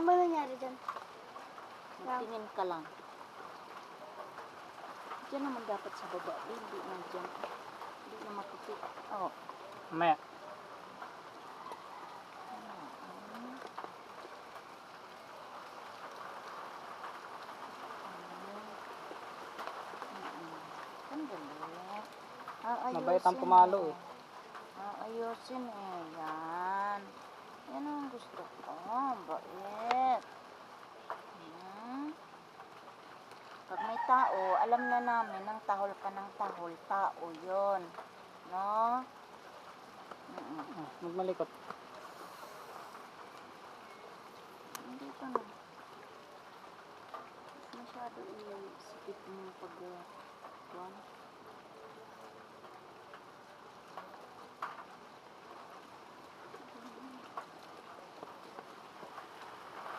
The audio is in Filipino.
Ano ba nangyari dyan? Tingin ka lang. Diyan naman dapat sa baba. Hindi na dyan. Hindi na makikita. Oh. Mamaya. Mabait ang pumalo eh. Ayusin eh. Yan. Yan ang gusto ko. Bait. Pag may tao, alam na namin ng tahol ka ng tahol. Tao yun. No? Magmalikot. Dito na. Masyado isikip mo pag